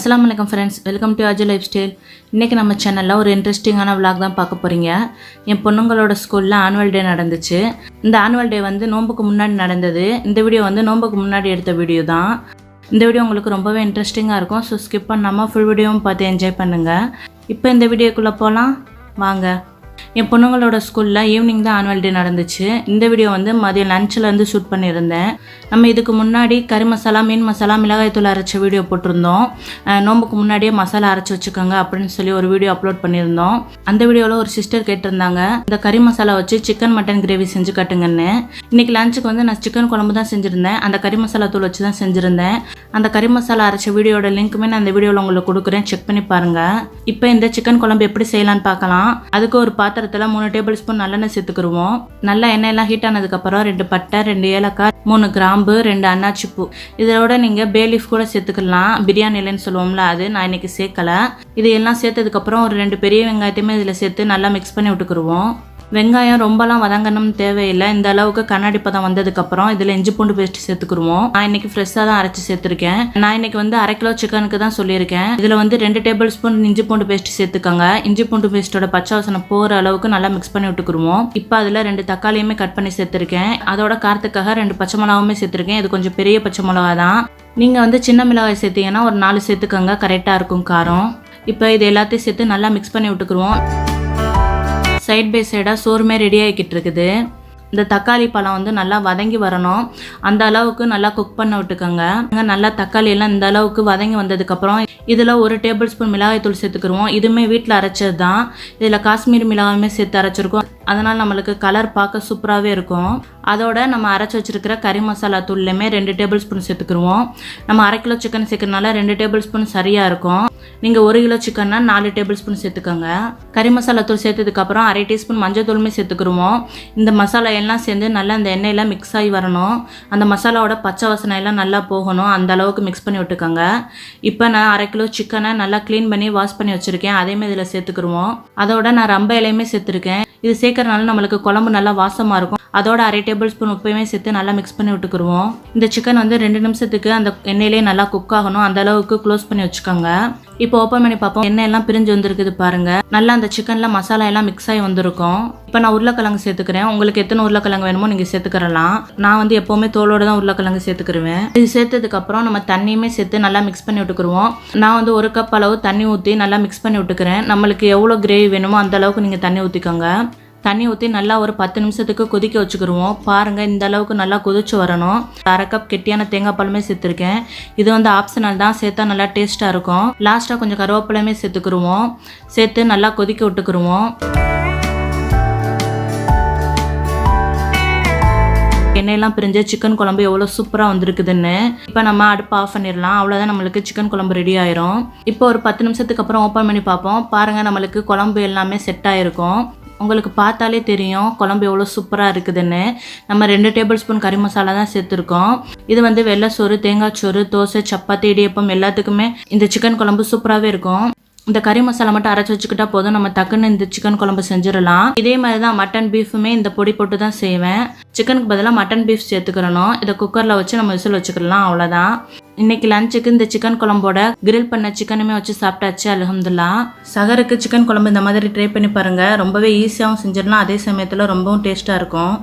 அஸ்ஸலாமு அலைக்கும் friends, welcome to Aju lifestyle. இன்றைக்கி நம்ம சேனலில் ஒரு இன்ட்ரெஸ்டிங்கான விளாக் தான் பார்க்க போகிறீங்க. என் பொண்ணுங்களோட ஸ்கூலில் ஆனுவல் டே நடந்துச்சு. இந்த ஆனுவல் டே வந்து நோம்புக்கு முன்னாடி நடந்தது. இந்த வீடியோ வந்து நோம்புக்கு முன்னாடி எடுத்த வீடியோ தான். இந்த வீடியோ உங்களுக்கு ரொம்பவே இன்ட்ரெஸ்டிங்காக இருக்கும். ஸோ ஸ்கிப் பண்ணாமல் ஃபுல் வீடியோவும் பார்த்து என்ஜாய் பண்ணுங்கள். இப்போ இந்த வீடியோக்குள்ளே போகலாம் வாங்க. என் பொண்ணுங்களோட ஸ்கூலில் ஈவினிங் தான் ஆனுவல் டே நடந்துச்சு. இந்த வீடியோ வந்து மதியம் லஞ்சிலேருந்து ஷூட் பண்ணியிருந்தேன். நம்ம இதுக்கு முன்னாடி கறி மசாலா, மீன் மசாலா, மிளகாய் தூள் அரைச்ச வீடியோ போட்டிருந்தோம். நோம்புக்கு முன்னாடியே மசாலா அரைச்சி வச்சுக்கோங்க அப்படின்னு சொல்லி ஒரு வீடியோ அப்லோட் பண்ணியிருந்தோம். அந்த வீடியோவில் ஒரு சிஸ்டர் கேட்டிருந்தாங்க, இந்த கறி மசாலா வச்சு சிக்கன் மட்டன் கிரேவி செஞ்சு கட்டுங்கன்னு. இன்றைக்கி லஞ்சுக்கு வந்து நான் சிக்கன் குழம்பு தான் செஞ்சுருந்தேன். அந்த கறி மசாலா தூள் வச்சு தான் செஞ்சுருந்தேன். அந்த கறி மசாலா அரைச்ச வீடியோட லிங்க்குமே நான் அந்த வீடியோவில் உங்களுக்கு கொடுக்குறேன், செக் பண்ணி பாருங்கள். இப்போ இந்த சிக்கன் குழம்பு எப்படி செய்யலான்னு பார்க்கலாம். அதுக்கு ஒரு பாத்திரத்தில் 3 டேபிள் ஸ்பூன் நல்லெண்ணெய் சேர்த்துக்குருவோம். நல்லா எண்ணெயெல்லாம் ஹீட் ஆனதுக்கப்புறம் 2 பட்டை, 2 ஏலக்காய், 3 கிராம்பு, 2 அன்னாச்சி பூ, இதோட நீங்கள் பே லீஃப் கூட சேர்த்துக்கலாம். பிரியாணி இலைன்னு சொல்லுவோம்ல, அது நான் இன்னைக்கு சேர்க்கலை. இது எல்லாம் சேர்த்ததுக்கப்புறம் ஒரு 2 பெரிய வெங்காயத்தையுமே இதில் சேர்த்து நல்லா மிக்ஸ் பண்ணி விட்டுக்குருவோம். வெங்காயம் ரொம்பலாம் வதங்கணும்னு தேவையில்லை. இந்த அளவுக்கு கண்ணாடி பதம் வந்ததுக்கப்புறம் இதில் இஞ்சி பூண்டு பேஸ்ட் சேர்த்துக்குருவோம். நான் இன்னைக்கு ஃப்ரெஷ்ஷாக தான் அரைச்சி சேர்த்துருக்கேன். நான் இன்னைக்கு வந்து 1/2 கிலோ சிக்கனுக்கு தான் சொல்லியிருக்கேன். இதில் வந்து 2 டேபிள் ஸ்பூன் இஞ்சி பூண்டு பேஸ்ட் சேர்த்துக்கோங்க. இஞ்சி பூண்டு பேஸ்ட்டோட பச்சை வாசனை போகிற அளவுக்கு நல்லா மிக்ஸ் பண்ணி விட்டுக்குருவோம். இப்போ அதில் 2 தக்காளியுமே கட் பண்ணி சேர்த்துருக்கேன். அதோட காரத்துக்காக 2 பச்சை மிளகாவுமே சேர்த்துருக்கேன். இது கொஞ்சம் பெரிய பச்சை மிளகா தான். நீங்கள் வந்து சின்ன மிளகாய் சேர்த்தீங்கன்னா ஒரு 4 சேர்த்துக்கோங்க, கரெக்டாக இருக்கும் காரம். இப்போ இது எல்லாத்தையும் சேர்த்து நல்லா மிக்ஸ் பண்ணி விட்டுக்குருவோம். சைட் பை சைடாக சோறுமே ரெடி ஆகிக்கிட்டு இருக்குது. இந்த தக்காளி பழம் வந்து நல்லா வதங்கி வரணும். அந்த அளவுக்கு நல்லா குக் பண்ண விட்டுக்கோங்க. நல்லா தக்காளி எல்லாம் இந்த அளவுக்கு வதங்கி வந்ததுக்கப்புறம் இதில் 1 டேபிள் ஸ்பூன் மிளகாய் தூள் சேர்த்துக்குருவோம். இதுவுமே வீட்டில் அரைச்சது தான். இதில் காஷ்மீர் மிளகாயுமே சேர்த்து அரைச்சிருக்கோம். அதனால் நம்மளுக்கு கலர் பார்க்க சூப்பராகவே இருக்கும். அதோட நம்ம அரைச்சி வச்சுருக்கிற கறி மசாலா தூள்லையுமே 2 டேபிள் ஸ்பூன் சேர்த்துக்குருவோம். நம்ம 1/2 கிலோ சிக்கன் சேர்க்கறனால 2 டேபிள் ஸ்பூன் சரியாக இருக்கும். நீங்கள் 1 கிலோ சிக்கன்னா 4 டேபிள் ஸ்பூன் சேர்த்துக்கோங்க. கறி மசாலா தூள் சேர்த்ததுக்கப்புறம் 1/2 டீஸ்பூன் மஞ்சள் தூளுமே சேர்த்துக்குருவோம். இந்த மசாலா எல்லாம் சேர்ந்து நல்லா இந்த எண்ணெயெல்லாம் மிக்ஸ் ஆகி வரணும். அந்த மசாலாவோட பச்சை வாசனை எல்லாம் நல்லா போகணும். அந்த அளவுக்கு மிக்ஸ் பண்ணி விட்டுக்கோங்க. இப்போ நான் 1/2 கிலோ சிக்கனை நல்லா க்ளீன் பண்ணி வாஷ் பண்ணி வச்சுருக்கேன். அதேமாதிரி இதில் சேர்த்துக்குருவோம். அதோட நான் ரம்ப இலையுமே சேர்த்துருக்கேன். இது சேர்க்கறனால நம்மளுக்கு குழம்பு நல்லா வாசமாக இருக்கும். அதோட 1/2 டேபிள் ஸ்பூன் உப்பையுமே சேர்த்து நல்லா மிக்ஸ் பண்ணி விட்டுக்குருவோம். இந்த சிக்கன் வந்து 2 நிமிஷத்துக்கு அந்த எண்ணெயிலே நல்லா குக் ஆகணும். அந்த அளவுக்கு க்ளோஸ் பண்ணி வச்சுக்கோங்க. இப்போ ஓப்பன் பண்ணி பார்ப்போம். எண்ணெய் எல்லாம் பிரிஞ்சு வந்துருக்குது பாருங்க. நல்லா அந்த சிக்கன்ல மசாலா எல்லாம் மிக்ஸ் ஆகி வந்திருக்கும். இப்போ நான் உருளைக்கிழங்கு சேர்த்துக்கிறேன். உங்களுக்கு எத்தனை உருளைக்கிழங்கு வேணுமோ நீங்கள் சேர்த்துக்கிறலாம். நான் வந்து எப்போவுமே தோலோட தான் உருளைக்கிழங்கு சேர்த்துக்கிருவேன். இது சேர்த்ததுக்கப்புறம் நம்ம தண்ணியுமே சேர்த்து நல்லா மிக்ஸ் பண்ணி விட்டுக்குருவோம். நான் வந்து 1 கப் அளவு தண்ணி ஊற்றி நல்லா மிக்ஸ் பண்ணி விட்டுக்கிறேன். நம்மளுக்கு எவ்வளோ கிரேவி வேணுமோ அந்த அளவுக்கு நீங்கள் தண்ணி ஊற்றிக்கோங்க. தண்ணி ஊற்றி நல்லா ஒரு 10 நிமிஷத்துக்கு கொதிக்க வச்சுக்கிருவோம். பாருங்கள், இந்த அளவுக்கு நல்லா கொதிச்சு வரணும். 1/2 கப் கெட்டியான தேங்காய் பாலுமே சேர்த்துருக்கேன். இது வந்து ஆப்ஷனல் தான், சேர்த்தா நல்லா டேஸ்ட்டாக இருக்கும். லாஸ்ட்டாக கொஞ்சம் கருவேப்பிலையுமே சேர்த்துக்குருவோம். சேர்த்து நல்லா கொதிக்க விட்டுக்குருவோம். எண்ணெயெல்லாம் பிரிஞ்ச சிக்கன் குழம்பு எவ்வளோ சூப்பராக வந்திருக்குதுன்னு. இப்போ நம்ம அடுப்பு ஆஃப் பண்ணிடலாம். அவ்வளோதான், நம்மளுக்கு சிக்கன் குழம்பு ரெடி ஆயிரும். இப்போ ஒரு 10 நிமிஷத்துக்கு அப்புறம் ஓப்பன் பண்ணி பார்ப்போம். பாருங்கள், நம்மளுக்கு குழம்பு எல்லாமே செட் ஆகிருக்கும். உங்களுக்கு பார்த்தாலே தெரியும் குழம்பு எவ்வளோ சூப்பராக இருக்குதுன்னு. நம்ம 2 டேபிள் ஸ்பூன் கறி மசாலா தான் சேர்த்துருக்கோம். இது வந்து வெள்ளை சோறு, தேங்காய் சோறு, தோசை, சப்பாத்தி, இடியப்பம் எல்லாத்துக்குமே இந்த சிக்கன் குழம்பு சூப்பராகவே இருக்கும். இந்த கறி மசாலா மட்டும் அரைச்சி வச்சுக்கிட்டா போதும், நம்ம டக்குன்னு இந்த சிக்கன் குழம்பு செஞ்சிடலாம். இதே மாதிரி தான் மட்டன் பீஃபுமே இந்த பொடி போட்டு தான் செய்வேன். சிக்கனுக்கு பதிலாக மட்டன் பீஃப் சேர்த்துக்கிறணும். இதை குக்கரில் வச்சு நம்ம விசில் வச்சுக்கலாம். அவ்வளோதான். இன்னைக்கு லஞ்சுக்கு இந்த சிக்கன் குழம்போட கிரில் பண்ண சிக்கனுமே வச்சு சாப்பிட்டாச்சு. அல்ஹம்துலில்லாஹ். சஹருக்கு சிக்கன் குழம்பு இந்த மாதிரி ட்ரை பண்ணி பாருங்கள். ரொம்பவே ஈஸியாகவும் செஞ்சிடலாம், அதே சமயத்தில் ரொம்பவும் டேஸ்ட்டாக இருக்கும்.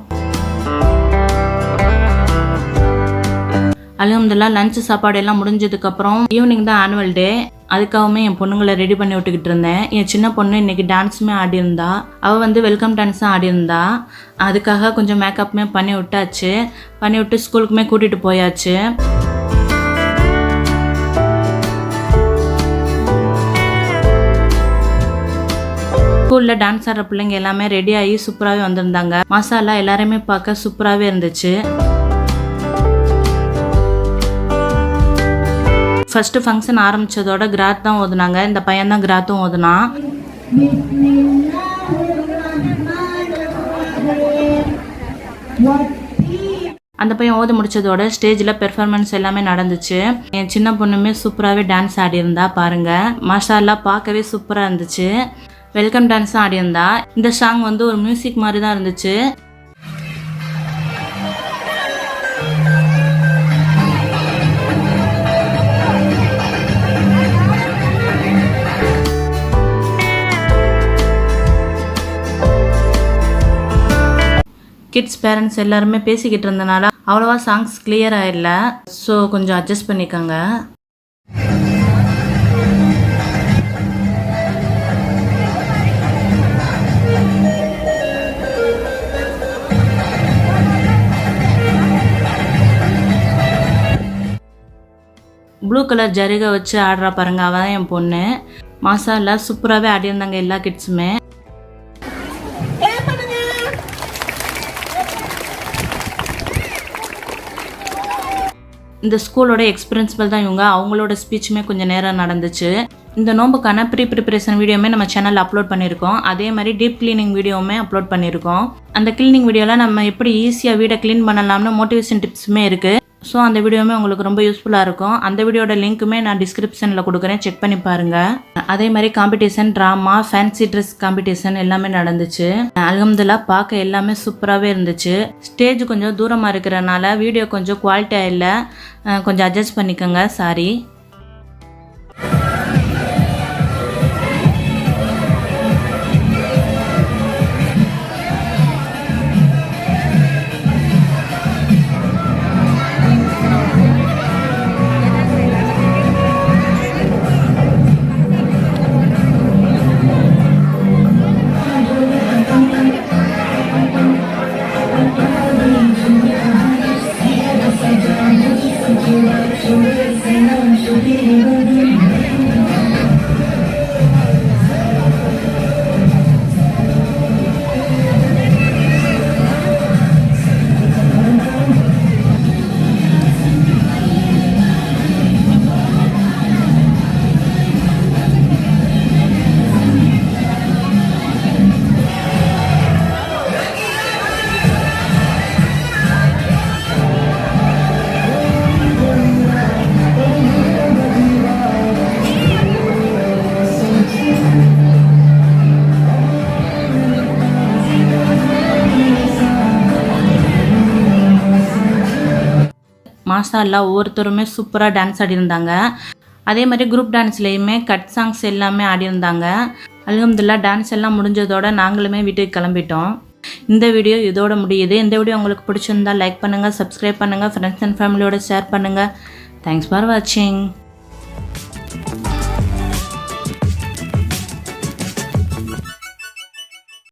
அல்ஹம்துலில்லாஹ். லஞ்சு சாப்பாடு எல்லாம் முடிஞ்சதுக்கப்புறம் ஈவினிங் தான் ஆனுவல் டே. அதுக்காகவுமே என் பொண்ணுங்களை ரெடி பண்ணி விட்டுக்கிட்டு இருந்தேன். என் சின்ன பொண்ணு இன்னைக்கு டான்ஸுமே ஆடியிருந்தா. அவள் வந்து வெல்கம் டான்ஸ் தான் ஆடியிருந்தா. அதுக்காக கொஞ்சம் மேக்கப்புமே பண்ணி விட்டாச்சு. பண்ணி விட்டு ஸ்கூலுக்குமே கூட்டிகிட்டு போயாச்சு. ஸ்கூலில் டான்ஸ் ஆடுற பிள்ளைங்க எல்லாமே ரெடி ஆகி சூப்பராகவே வந்திருந்தாங்க. மசாலா எல்லாருமே பார்க்க சூப்பராகவே இருந்துச்சு. ஃபர்ஸ்ட் ஃபங்க்ஷன் ஆரம்பிச்சதோட கிராத் தான் ஓதுனாங்க. இந்த பையன் தான் கிராத்தும் ஓதுனான். அந்த பையன் ஓது முடிச்சதோட ஸ்டேஜில் பெர்ஃபார்மன்ஸ் எல்லாமே நடந்துச்சு. என் சின்ன பொண்ணுமே சூப்பராகவே டான்ஸ் ஆடியிருந்தா. பாருங்க, மாஷா பார்க்கவே சூப்பராக இருந்துச்சு. வெல்கம் டான்ஸும் ஆடியிருந்தா. இந்த சாங் வந்து ஒரு மியூசிக் மாதிரி தான் இருந்துச்சு. கிட்ஸ் பேரண்ட்ஸ் எல்லாருமே பேசிக்கிட்டு இருந்தனால அவ்வளோவா சாங்ஸ் கிளியராக இல்லை. ஸோ கொஞ்சம் அட்ஜஸ்ட் பண்ணிக்கோங்க. ப்ளூ கலர் ஜரிகை வச்சு ஆடுறா பாருங்க, அவள் தான் என் பொண்ணு. மாசாலா சூப்பராகவே ஆடியிருந்தாங்க எல்லா கிட்ஸுமே. இந்த ஸ்கூலோட எக்ஸ்பிரின்சிபல் தான் இவங்க. அவங்களோட ஸ்பீச்சுமே கொஞ்சம் நேரம் நடந்துச்சு. இந்த நோம்புக்கான ப்ரிப்பரேஷன் வீடியோமே நம்ம சேனலில் அப்லோட் பண்ணியிருக்கோம். அதே மாதிரி டீப் கிளீனிங் வீடியோவுமே அப்லோட் பண்ணியிருக்கோம். அந்த கிளீனிங் வீடியோவில் நம்ம எப்படி ஈஸியாக வீடை க்ளீன் பண்ணலாம்னு மோட்டிவேஷன் டிப்ஸுமே இருக்குது. ஸோ அந்த வீடியோவுமே உங்களுக்கு ரொம்ப யூஸ்ஃபுல்லாக இருக்கும். அந்த வீடியோட லிங்க்குமே நான் டிஸ்கிரிப்ஷனில் கொடுக்குறேன், செக் பண்ணி பாருங்கள். அதே மாதிரி competition, drama, fancy dress competition எல்லாமே நடந்துச்சு. அல்ஹம்துலில்லாஹ் பார்க்க எல்லாமே சூப்பராகவே இருந்துச்சு. ஸ்டேஜ் கொஞ்சம் தூரமாக இருக்கிறனால வீடியோ கொஞ்சம் குவாலிட்டியாக இல்லை, கொஞ்சம் அட்ஜஸ்ட் பண்ணிக்கோங்க, சாரி. மாஷாஅல்லா ஒவ்வொருத்தருமே சூப்பராக டான்ஸ் ஆடியிருந்தாங்க. அதே மாதிரி குரூப் டான்ஸ்லேயுமே கட் சாங்ஸ் எல்லாமே ஆடியிருந்தாங்க. அல்ஹம்துலில்லாஹ் டான்ஸ் எல்லாம் முடிஞ்சதோட நாங்களுமே வீட்டுக்கு கிளம்பிட்டோம். இந்த வீடியோ இதோட முடியுது. இந்த வீடியோ உங்களுக்கு பிடிச்சிருந்தா லைக் பண்ணுங்கள், சப்ஸ்கிரைப் பண்ணுங்கள், ஃப்ரெண்ட்ஸ் அண்ட் ஃபேமிலியோட ஷேர் பண்ணுங்கள். தேங்க்ஸ் ஃபார் வாட்சிங்.